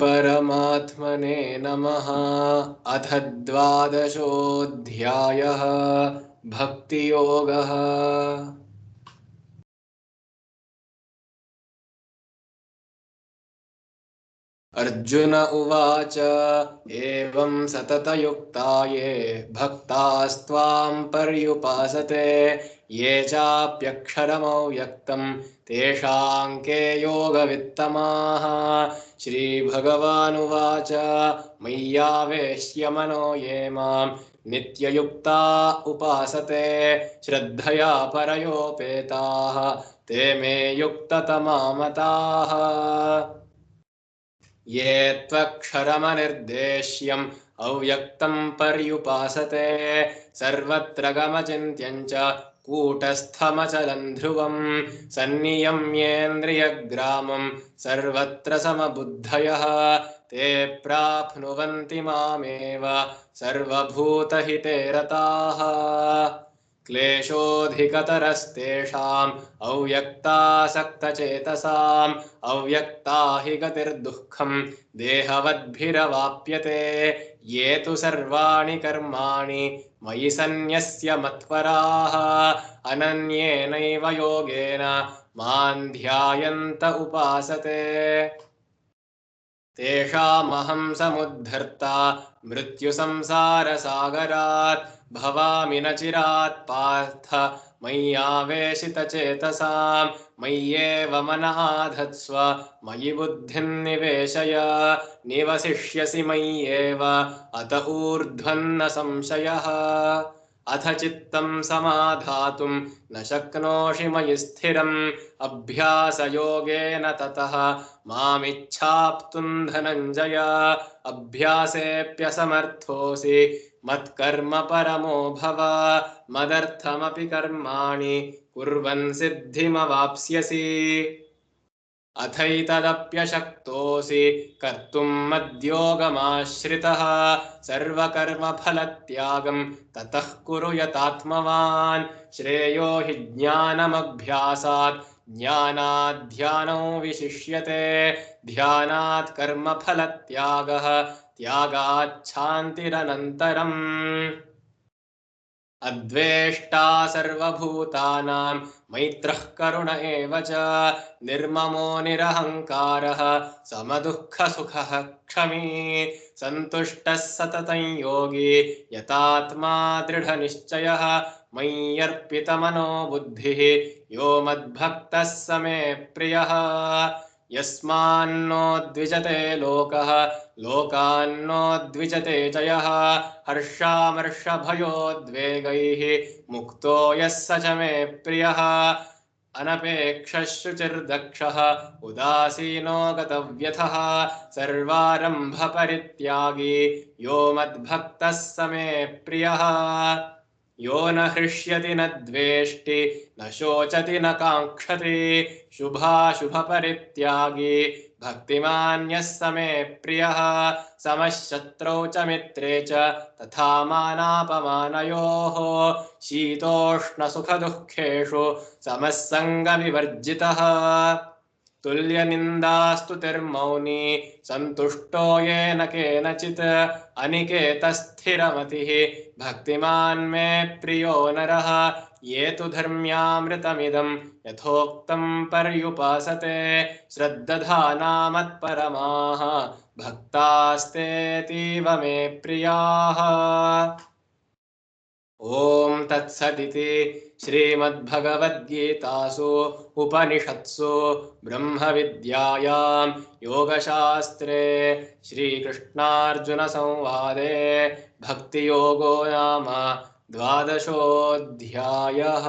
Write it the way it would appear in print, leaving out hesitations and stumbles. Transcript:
श्रीपरमात्मने नमः। अथ द्वादशोऽध्यायः भक्तियोगः। अर्जुन उवाच एवं सततयुक्ता ये भक्तास्त्वां पर्युपासते ये चाप्यक्षरमव्यक्तं तेषां के योगवित्तमाः। श्रीभगवानुवाच मय्यावेश्य मनो ये मां नित्ययुक्ता उपासते श्रद्धया परयोपेताः ते मे युक्ततमा मताः। ये त्वक्षरमनिर्देश्यम् अव्यक्तं पर्युपासते सर्वत्र गमचिन्त्यं च कूटस्थमचलं ध्रुवं सन्नियम्येन्द्रियग्रामं सर्वत्र समबुद्धयः ते प्राप्नुवन्ति मामेव सर्वभूतहिते रताः। क्लेशोऽधिकतरस्तेषाम् अव्यक्तासक्तचेतसाम् अव्यक्ता हि गतिर्दुःखम् देहवद्भिरवाप्यते ये तु सर्वाणि कर्माणि मयि सन्न्यस्य मत्पराः अनन्येनैव योगेन मां ध्यायन्त उपासते तेषामहं समुद्धर्ता मृत्युसंसारसागरात् भवामि न चिरात् पार्थ मय्यावेशितचेतसां मय्येव मनः धत्स्व मयि बुद्धिं निवेशय निवसिष्यसि मय्येव अत ऊर्ध्वन्न संशयः। अथ चित्तं समाधातुं न शक्नोषि मयि स्थिरम् अभ्यासयोगेन ततः मामिच्छाप्तुं धनञ्जय अभ्यासेऽप्यसमर्थोऽसि मत्कर्म परमो भव मदर्थमपि कर्माणि कुर्वन् सिद्धिमवाप्स्यसि। अथैतदप्यशक्तोऽसि कर्तुं मद्योगमाश्रितः सर्वकर्मफलत्यागं ततः कुरु यतात्मवान् श्रेयो हि ज्ञानमभ्यासात् ज्ञानात् ध्यानो विशिष्यते ध्यानात् कर्मफलत्यागः त्यागात् शान्तिरनन्तरम्। अद्वेष्टा सर्वभूतानां मैत्रः करुण एव च निर्ममो निरहङ्कारः समदुःखसुखः क्षमी सन्तुष्टः सततं योगी यतात्मा दृढनिश्चयः मय्यर्पितमनो बुद्धिः यो मद्भक्तः स मे प्रियः। यस्मान्नो द्विजते लोकः लोकान्नो द्विजते च यः हर्षामर्षभयोद्वेगैः मुक्तो यः स च मे प्रियः। अनपेक्षः शुचिर्दक्षः उदासीनो गतव्यथः सर्वारम्भपरित्यागी यो मद्भक्तः स मे प्रियः। यो न हृष्यति न द्वेष्टि न शोचति न काङ्क्षति शुभाशुभपरित्यागी भक्तिमान् यः स मे प्रियः। समः शत्रौ च मित्रे च तथा मानापमानयोः शीतोष्णसुखदुःखेषु समः सङ्गविवर्जितः तुल्यनिन्दास्तुतिर्मौनी सन्तुष्टो येन केनचित् अनिकेतस्थिरमतिः भक्तिमान् मे प्रियो नरः। ये तु धर्म्यामृतमिदं यथोक्तं पर्युपासते श्रद्दधाना मत्परमाः भक्तास्तेऽतीव मे प्रियाः। ॐ तत्सदिति श्रीमद्भगवद्गीतासु उपनिषत्सु ब्रह्मविद्यायां योगशास्त्रे श्रीकृष्णार्जुनसंवादे भक्तियोगो नाम द्वादशोऽध्यायः।